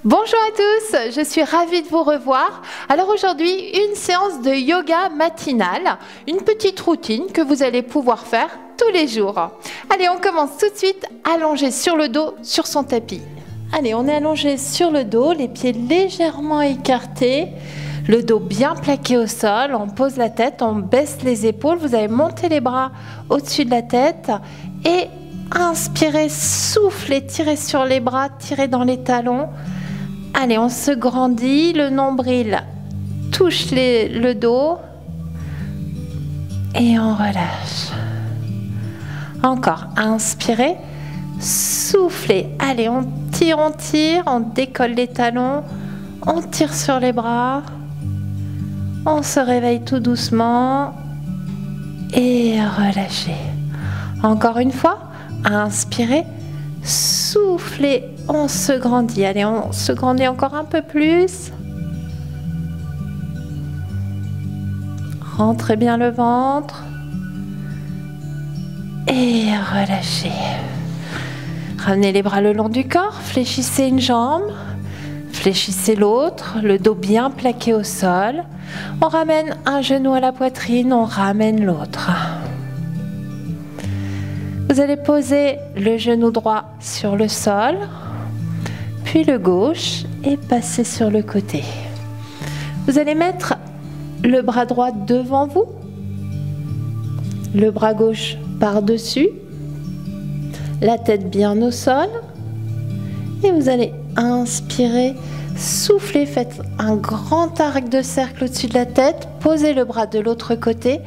Bonjour à tous, je suis ravie de vous revoir. Alors aujourd'hui, une séance de yoga matinale, une petite routine que vous allez pouvoir faire tous les jours. Allez, on commence tout de suite, allongé sur le dos, sur son tapis. Allez, on est allongé sur le dos, les pieds légèrement écartés, le dos bien plaqué au sol, on pose la tête, on baisse les épaules, vous allez monter les bras au-dessus de la tête et inspirez, soufflez, tirez sur les bras, tirez dans les talons. Allez, on se grandit, le nombril touche le dos et on relâche. Encore, inspirez, soufflez. Allez, on tire, on décolle les talons, on tire sur les bras, on se réveille tout doucement et relâchez. Encore une fois, inspirez, soufflez. On se grandit. Allez, on se grandit encore un peu plus. Rentrez bien le ventre. Et relâchez. Ramenez les bras le long du corps. Fléchissez une jambe. Fléchissez l'autre. Le dos bien plaqué au sol. On ramène un genou à la poitrine. On ramène l'autre. Vous allez poser le genou droit sur le sol. Puis le gauche et passer sur le côté. Vous allez mettre le bras droit devant vous, le bras gauche par-dessus, la tête bien au sol et vous allez inspirer, souffler, faites un grand arc de cercle au-dessus de la tête, posez le bras de l'autre côté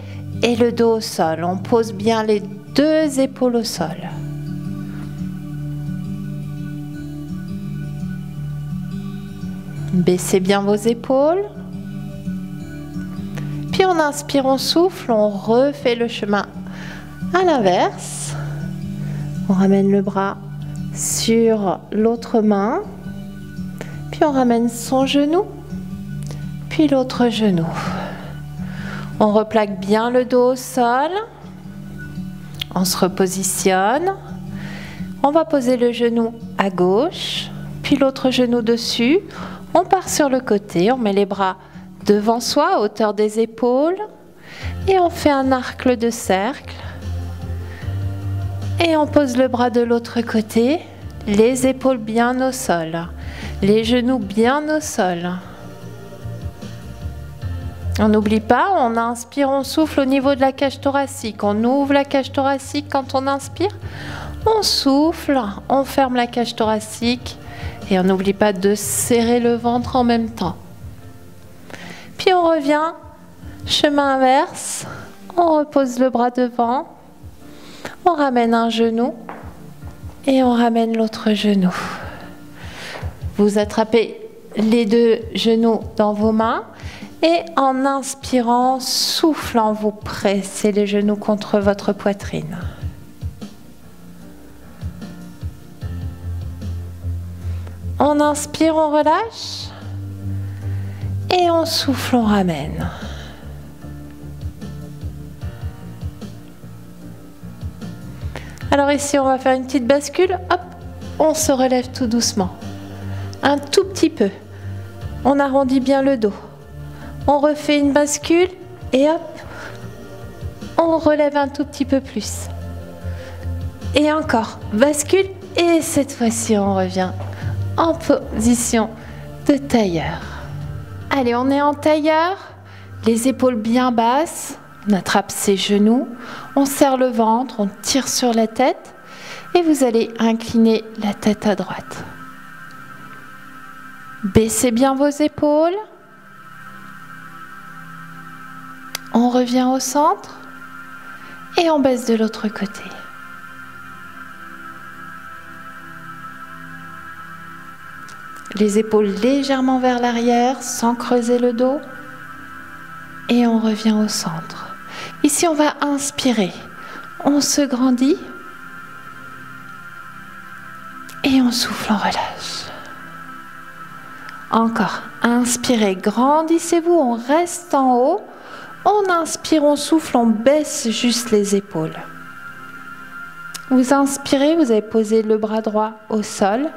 et le dos au sol. On pose bien les deux épaules au sol. Baissez bien vos épaules. Puis on inspire, on souffle, on refait le chemin à l'inverse. On ramène le bras sur l'autre main. Puis on ramène son genou. Puis l'autre genou. On replaque bien le dos au sol. On se repositionne. On va poser le genou à gauche. Puis l'autre genou dessus. On part sur le côté, on met les bras devant soi, à hauteur des épaules, et on fait un arc de cercle. Et on pose le bras de l'autre côté, les épaules bien au sol, les genoux bien au sol. On n'oublie pas, on inspire, on souffle au niveau de la cage thoracique. On ouvre la cage thoracique quand on inspire, on souffle, on ferme la cage thoracique. Et on n'oublie pas de serrer le ventre en même temps. Puis on revient, chemin inverse, on repose le bras devant, on ramène un genou et on ramène l'autre genou. Vous attrapez les deux genoux dans vos mains et en inspirant, soufflant, vous pressez les genoux contre votre poitrine. On inspire, on relâche et on souffle, on ramène. Alors ici, on va faire une petite bascule. Hop, on se relève tout doucement. Un tout petit peu. On arrondit bien le dos. On refait une bascule et hop, on relève un tout petit peu plus. Et encore, bascule et cette fois-ci, on revient en position de tailleur. Allez, on est en tailleur, les épaules bien basses, on attrape ses genoux, on serre le ventre, on tire sur la tête et vous allez incliner la tête à droite. Baissez bien vos épaules. On revient au centre et on baisse de l'autre côté. Les épaules légèrement vers l'arrière, sans creuser le dos. Et on revient au centre. Ici, on va inspirer. On se grandit. Et on souffle, on relâche. Encore. Inspirez, grandissez-vous, on reste en haut. On inspire, on souffle, on baisse juste les épaules. Vous inspirez, vous avez posé le bras droit au sol.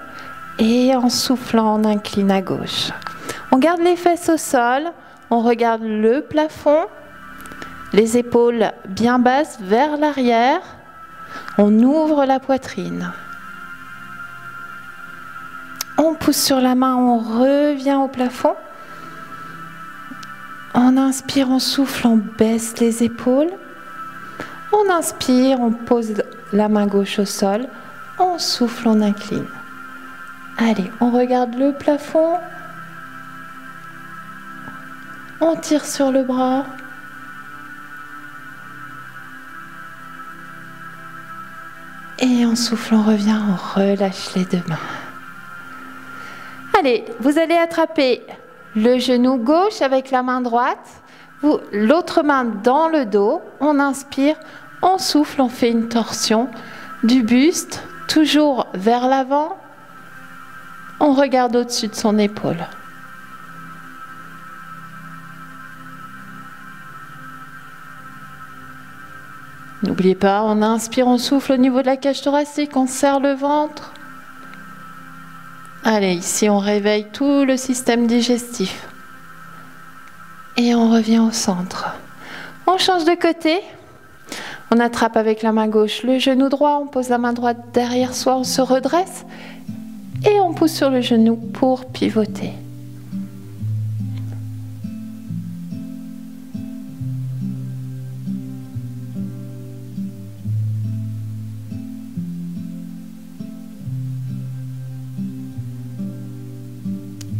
Et en soufflant, on incline à gauche. On garde les fesses au sol, on regarde le plafond, les épaules bien basses vers l'arrière. On ouvre la poitrine. On pousse sur la main, on revient au plafond. On inspire, on souffle, on baisse les épaules. On inspire, on pose la main gauche au sol. On souffle, on incline. Allez, on regarde le plafond. On tire sur le bras. Et en souffle, on revient, on relâche les deux mains. Allez, vous allez attraper le genou gauche avec la main droite, l'autre main dans le dos. On inspire, on souffle, on fait une torsion du buste, toujours vers l'avant. On regarde au-dessus de son épaule. N'oubliez pas, on inspire, on souffle au niveau de la cage thoracique, on serre le ventre. Allez, ici on réveille tout le système digestif. Et on revient au centre. On change de côté. On attrape avec la main gauche le genou droit, on pose la main droite derrière soi, on se redresse. Et on pousse sur le genou pour pivoter.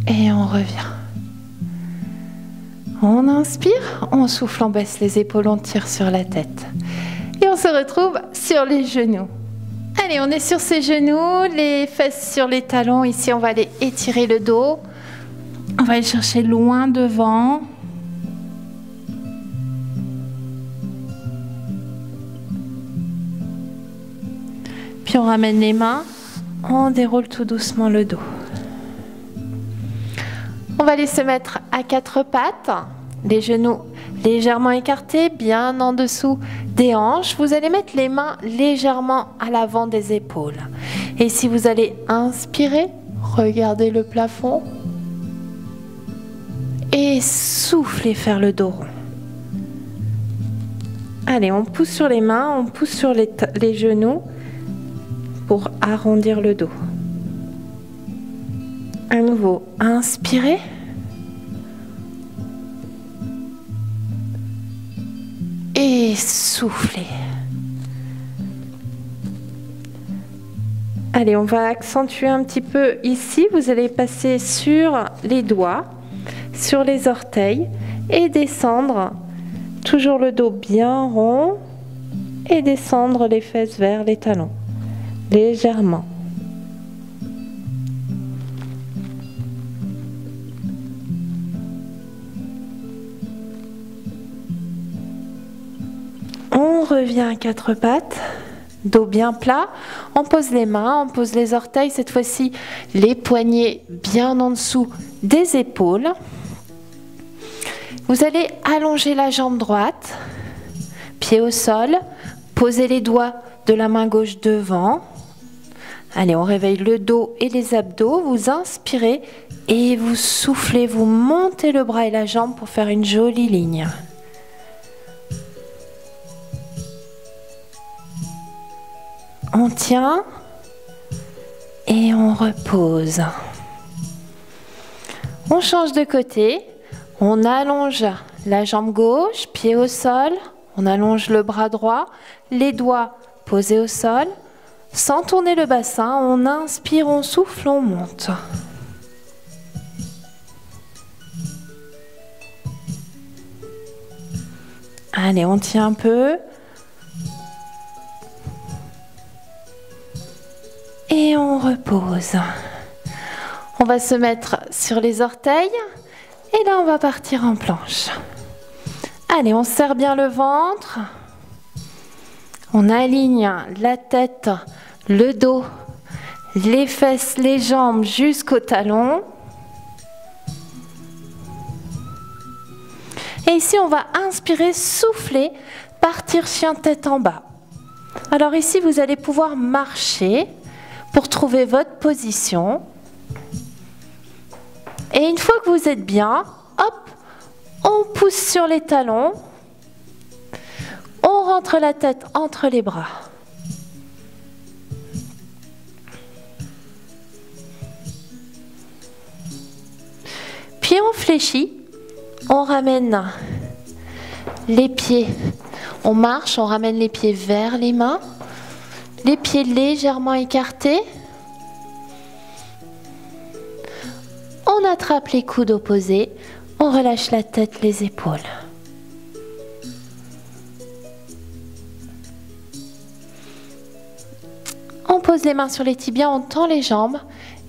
Et on revient. On inspire, on souffle, on baisse les épaules, on tire sur la tête. Et on se retrouve sur les genoux. Allez, on est sur ses genoux, les fesses sur les talons. Ici, on va aller étirer le dos. On va aller chercher loin devant. Puis on ramène les mains. On déroule tout doucement le dos. On va aller se mettre à quatre pattes, les genoux légèrement écartés, bien en dessous des hanches. Vous allez mettre les mains légèrement à l'avant des épaules. Et si vous allez inspirer, regardez le plafond et soufflez, faire le dos rond. Allez, on pousse sur les mains, on pousse sur les genoux pour arrondir le dos. À nouveau, inspirez. Et soufflez. Allez, on va accentuer un petit peu ici. Vous allez passer sur les doigts, sur les orteils et descendre. Toujours le dos bien rond et descendre les fesses vers les talons, légèrement. On revient à quatre pattes, dos bien plat. On pose les mains, on pose les orteils. Cette fois-ci, les poignets bien en dessous des épaules. Vous allez allonger la jambe droite, pied au sol. Posez les doigts de la main gauche devant. Allez, on réveille le dos et les abdos. Vous inspirez et vous soufflez. Vous montez le bras et la jambe pour faire une jolie ligne. On tient et on repose. On change de côté. On allonge la jambe gauche, pied au sol. On allonge le bras droit, les doigts posés au sol. Sans tourner le bassin, on inspire, on souffle, on monte. Allez, on tient un peu. Et on repose. On va se mettre sur les orteils. Et là, on va partir en planche. Allez, on serre bien le ventre. On aligne la tête, le dos, les fesses, les jambes jusqu'au talon. Et ici, on va inspirer, souffler, partir chien tête en bas. Alors ici, vous allez pouvoir marcher pour trouver votre position. Et une fois que vous êtes bien, hop, on pousse sur les talons. On rentre la tête entre les bras. Puis on fléchit, on ramène les pieds, on marche, on ramène les pieds vers les mains, les pieds légèrement écartés. On attrape les coudes opposés, on relâche la tête, les épaules. On pose les mains sur les tibias, on tend les jambes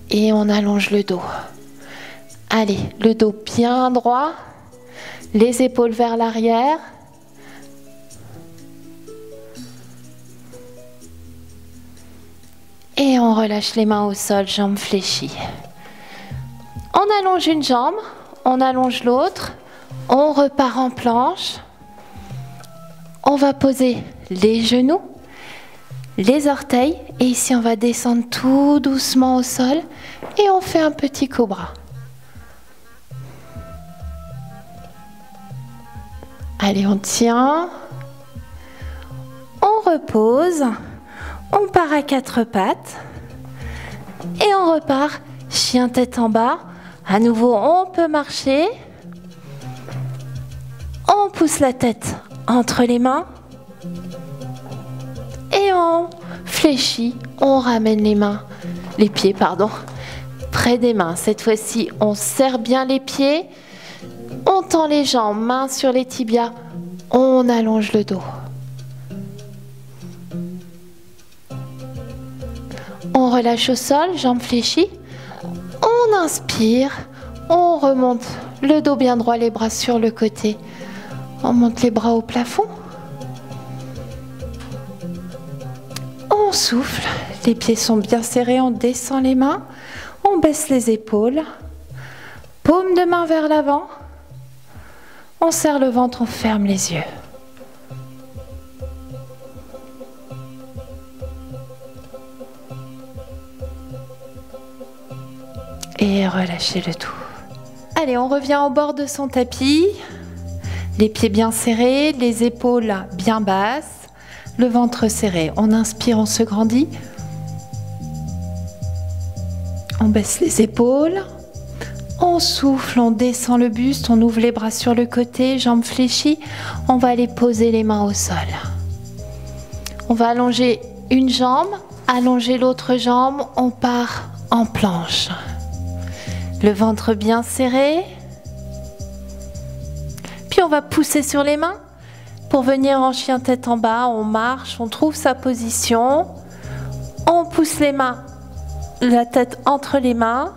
et on allonge le dos. Allez, le dos bien droit, les épaules vers l'arrière. Et on relâche les mains au sol, jambes fléchies. On allonge une jambe, on allonge l'autre, on repart en planche. On va poser les genoux, les orteils et ici on va descendre tout doucement au sol et on fait un petit cobra. Allez, on tient, on repose, on part à quatre pattes et on repart chien tête en bas. À nouveau, on peut marcher, on pousse la tête entre les mains et on fléchit, on ramène les pieds, près des mains. Cette fois-ci, on serre bien les pieds. On tend les jambes, mains sur les tibias, on allonge le dos. On relâche au sol, jambes fléchies. On inspire, on remonte le dos bien droit, les bras sur le côté. On monte les bras au plafond. On souffle, les pieds sont bien serrés, on descend les mains, on baisse les épaules. Paume de main vers l'avant. On serre le ventre, on ferme les yeux. Et relâchez le tout. Allez, on revient au bord de son tapis. Les pieds bien serrés, les épaules bien basses, le ventre serré. On inspire, on se grandit. On baisse les épaules. On souffle, on descend le buste, on ouvre les bras sur le côté, jambes fléchies. On va aller poser les mains au sol. On va allonger une jambe, allonger l'autre jambe. On part en planche. Le ventre bien serré. Puis on va pousser sur les mains pour venir en chien tête en bas. On marche, on trouve sa position. On pousse les mains, la tête entre les mains.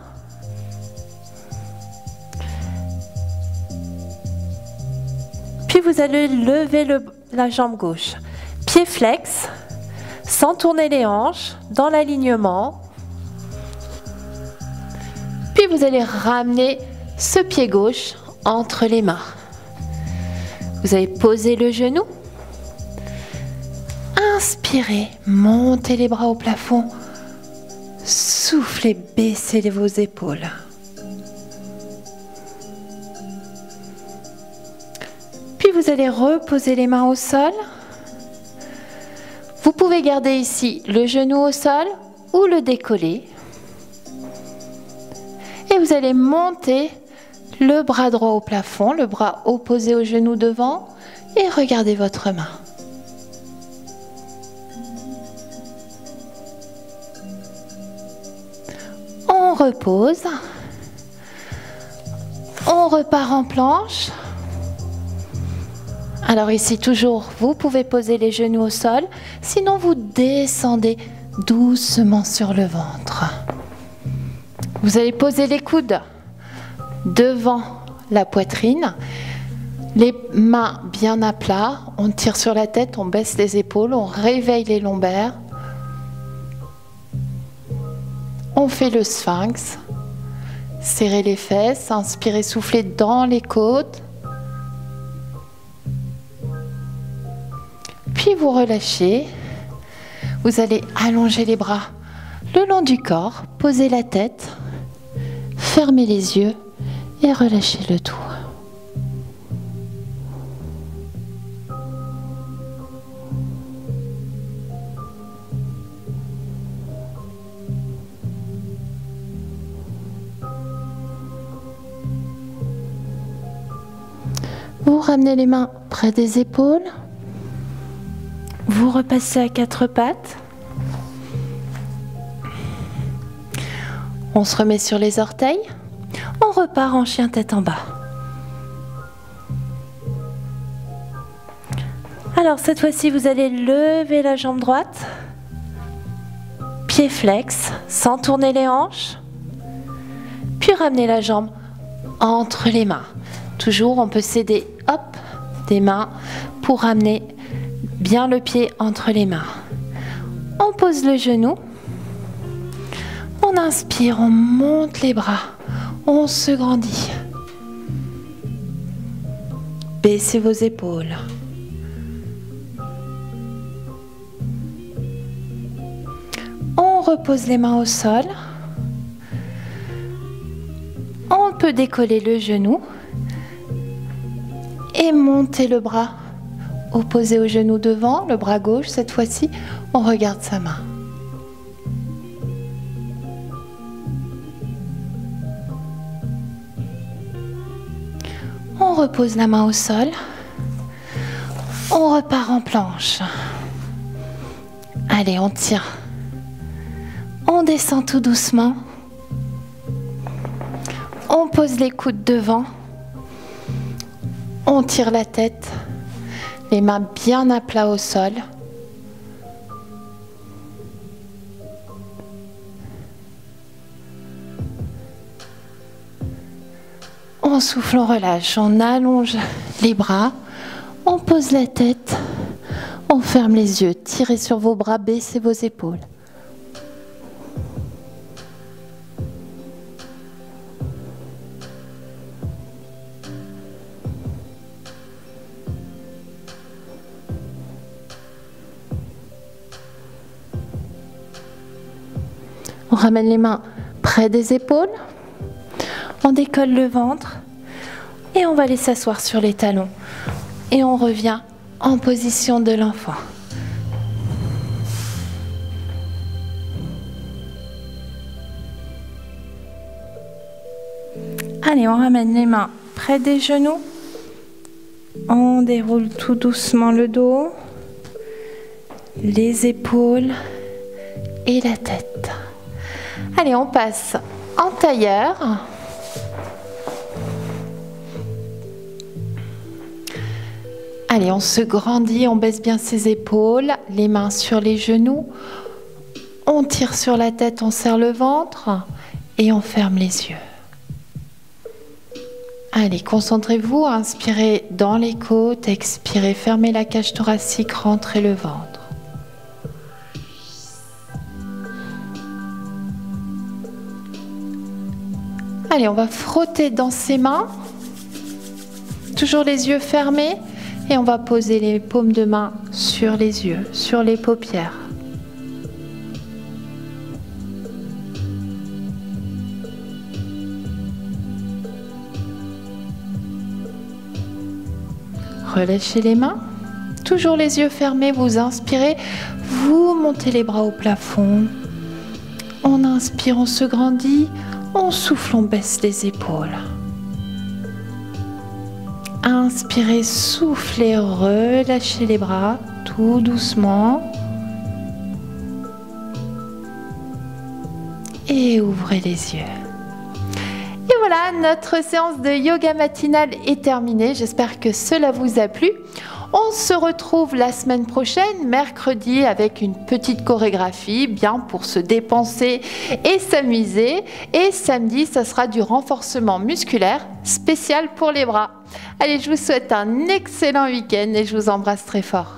Puis vous allez lever la jambe gauche. Pied flex, sans tourner les hanches, dans l'alignement. Puis vous allez ramener ce pied gauche entre les mains. Vous allez poser le genou. Inspirez, montez les bras au plafond. Soufflez, baissez vos épaules. Vous allez reposer les mains au sol. Vous pouvez garder ici le genou au sol ou le décoller. Et vous allez monter le bras droit au plafond, le bras opposé au genou devant et regardez votre main. On repose. On repart en planche. Alors ici, toujours, vous pouvez poser les genoux au sol. Sinon, vous descendez doucement sur le ventre. Vous allez poser les coudes devant la poitrine. Les mains bien à plat. On tire sur la tête, on baisse les épaules, on réveille les lombaires. On fait le sphinx. Serrez les fesses, inspirez, soufflez dans les côtes. Puis vous relâchez, vous allez allonger les bras le long du corps, poser la tête, fermez les yeux et relâchez le tout. Vous ramenez les mains près des épaules. Vous repassez à quatre pattes. On se remet sur les orteils. On repart en chien tête en bas. Alors cette fois-ci, vous allez lever la jambe droite. Pied flex, sans tourner les hanches. Puis ramener la jambe entre les mains. Toujours, on peut s'aider, hop, des mains pour ramener bien le pied entre les mains. On pose le genou. On inspire, on monte les bras. On se grandit. Baissez vos épaules. On repose les mains au sol. On peut décoller le genou. Et monter le bras opposé au genou devant, le bras gauche. Cette fois-ci, on regarde sa main. On repose la main au sol. On repart en planche. Allez, on tire. On descend tout doucement. On pose les coudes devant. On tire la tête, les mains bien à plat au sol. On souffle, on relâche, on allonge les bras, on pose la tête, on ferme les yeux, tirez sur vos bras, baissez vos épaules. On ramène les mains près des épaules, on décolle le ventre et on va aller s'asseoir sur les talons. Et on revient en position de l'enfant. Allez, on ramène les mains près des genoux. On déroule tout doucement le dos, les épaules et la tête. Allez, on passe en tailleur. Allez, on se grandit, on baisse bien ses épaules, les mains sur les genoux. On tire sur la tête, on serre le ventre et on ferme les yeux. Allez, concentrez-vous, inspirez dans les côtes, expirez, fermez la cage thoracique, rentrez le ventre. Allez, on va frotter dans ses mains, toujours les yeux fermés, et on va poser les paumes de main sur les yeux, sur les paupières. Relâchez les mains, toujours les yeux fermés, vous inspirez, vous montez les bras au plafond. On inspire, on se grandit. On souffle, on baisse les épaules. Inspirez, soufflez, relâchez les bras tout doucement. Et ouvrez les yeux. Et voilà, notre séance de yoga matinale est terminée. J'espère que cela vous a plu. On se retrouve la semaine prochaine, mercredi, avec une petite chorégraphie, bien pour se dépenser et s'amuser. Et samedi, ça sera du renforcement musculaire spécial pour les bras. Allez, je vous souhaite un excellent week-end et je vous embrasse très fort.